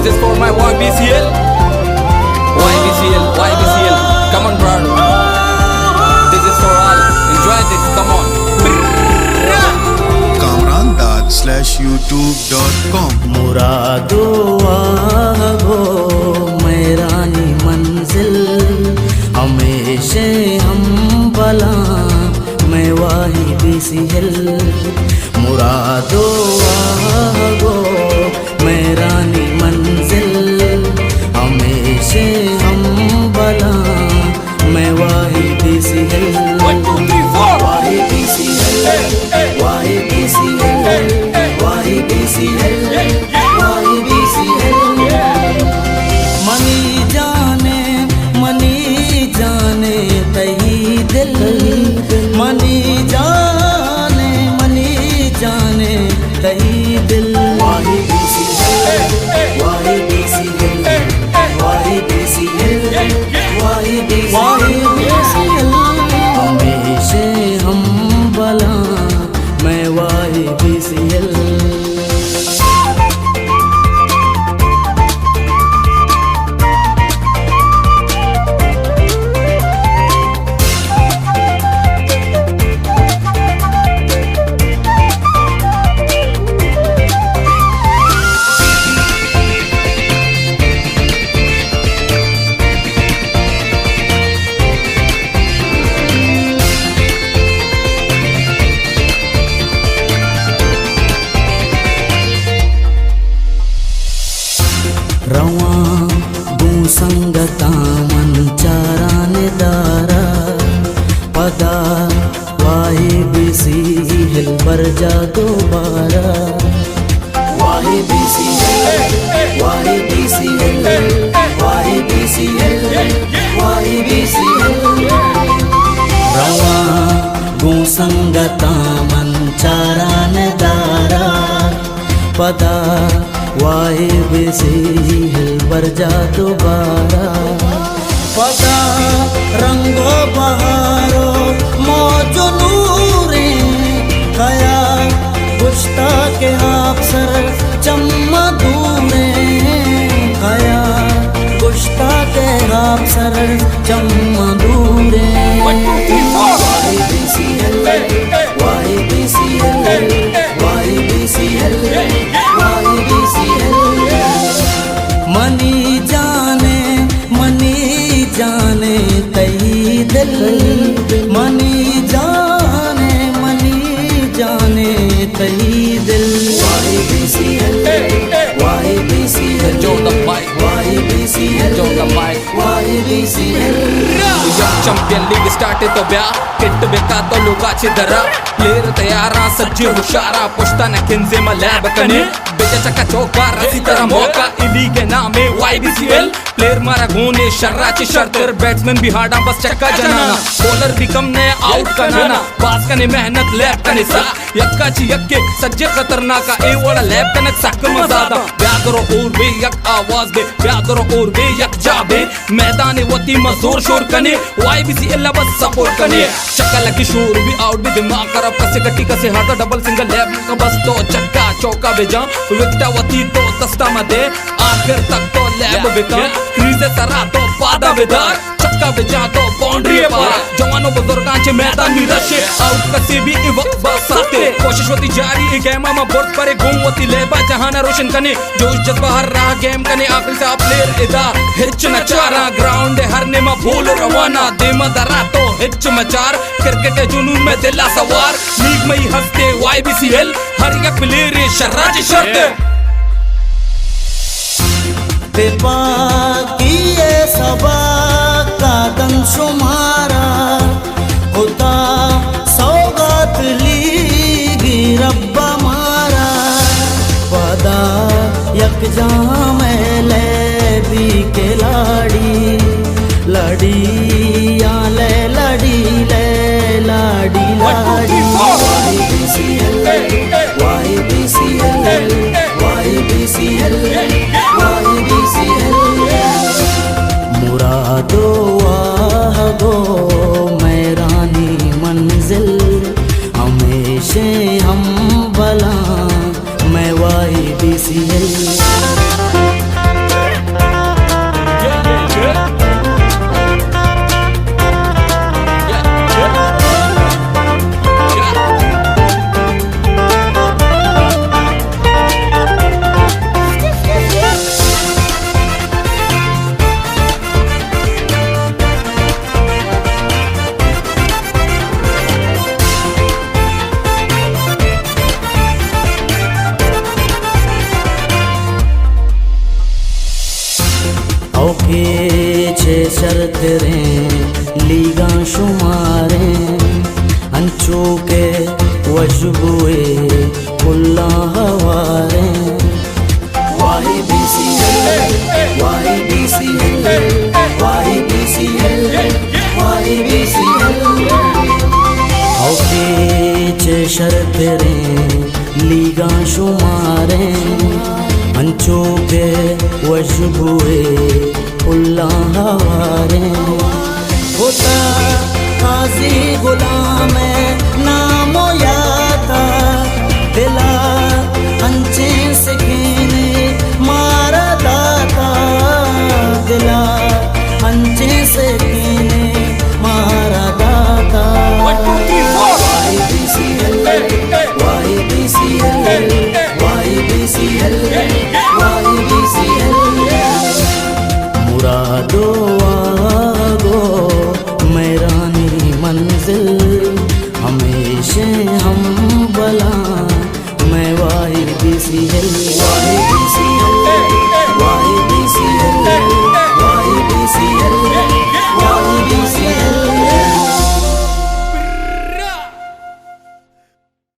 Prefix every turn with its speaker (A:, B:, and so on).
A: This is for my YBCL. YBCL, YBCL. Come on, bro. This is for all. Enjoy this. Come on.
B: kamrandad.youtube.com
C: मुरादो आगो मैरानी मंजिल हमेशे हम बला मैं वाही BCL मुरादो आगो मैरानी मंजिल हमेशे हम बला मैं वाही BCL
A: 1, 2, 3, 4.
C: वाही BCL वाही BCL वाही BCL वाही BCL मनी जाने तही दिल मनी जाने तही दिल वाही BCL वाही BCL वाही BCL वाही BCL हमेशे हम बला मैं वाही BCL रवां दूं संगता मंचाराने दारा पदा वाही BCL बरजा दोबारा वाही BCL वाही BCL वाही BCL वाही BCL रवां दूं संगता मंचाराने दारा पदा वाही BCL बरजा दोबारा पता रंगो बहारो मौजो नूरे खया गुश्ता के अफसर चम्मा दूरे खया गुश्ता के अफसर चम्मा दूरे वाही BCL वाही BCL वाही BCL वाही BCL मनी जाने तई दिल मनी जाने तई दिल वाही BCL Wahi BCL
A: Enjoy the mic.
C: Wahi BCL
A: Enjoy the mic.
C: Wahi BCL
A: champion league start तो ब्या किट बेका तो लोकाची दरा प्लेयर तयारा सज्जे हुशारा पुश्ताना खिंजे मलॅब कने बेचाचा का चौका रसी तरह मौका इली के नामे YBCL प्लेयर मारा गोने शर्राची शर्तर बैट्समैन भी हाड़ा बस चक्का जनाना बॉलर भी कम ने आउट करना पास कने मेहनत लैब कने सा यक्काची यक्के सज्जे खतरनाक ए वाला लैब कनक सक मजादा ब्यादरो और बे यक आवाज दे ब्यादरो और बे यक जाबे मैदान वती मजदूर शोर कने YBCL बस सपोर्ट कने चक्का लकी शोर भी आउट भी दिमाग करब कसे गट्टी कसे हाथा डबल सिंगल लैब का बस तो चक्का चौका बेजा विकटा वती तो तस्ता मदे आखिर तक तो लैब बेका क्रीज तरा तो पादा बेदार चक्का बेजा तो बाउंड्री पार जवानों बुजुर्गांचे मैदान में रशे आउट कसे भी ई वक्त बसाते कोशिश होती जारी है गेम में बोर्ड पर घूम होती लेबा जहाना रोशन कने जोश जज्बा हर रहा गेम कने आखिर से प्लेयर इदा हिच नचारा ग्राउंड हरने में भूल रवाना दे मदरा तो हिच मचार क्रिकेट जुनून में दिला सवार लीग में ही हंसते YBCL हर एक प्लेयर शर्राजी शर्त
C: ते पाकिए सबा का दम शुमारा होता सौगात लीगी रब्बा मारा पदा यक जाम ले भी के लाड़ी लड़ी या ले लड़ी ले लाड़ी लाड़ी YBCL YBCL YBCL YBCL मुरादो आगो मैरानी मंजिल हमेशे हम बला मैं YBCL शर्तरे लीगा शुमारे अंचो के वशबुए उल्ला हवारे YBCL YBCL YBCL YBCL औके चे शर्तरे लीगा शुमारे अंचो के वशबुए उल्ला हवारे होता काजी गुलाम नामो याता दिला अंचे सकीने मारा दाता दिला अंचे सकीने मारा दाता YBCL YBCL YBCL YBCL मुरादो आगो मैरानी मंजिल हमेशा हम बला मैं YBCL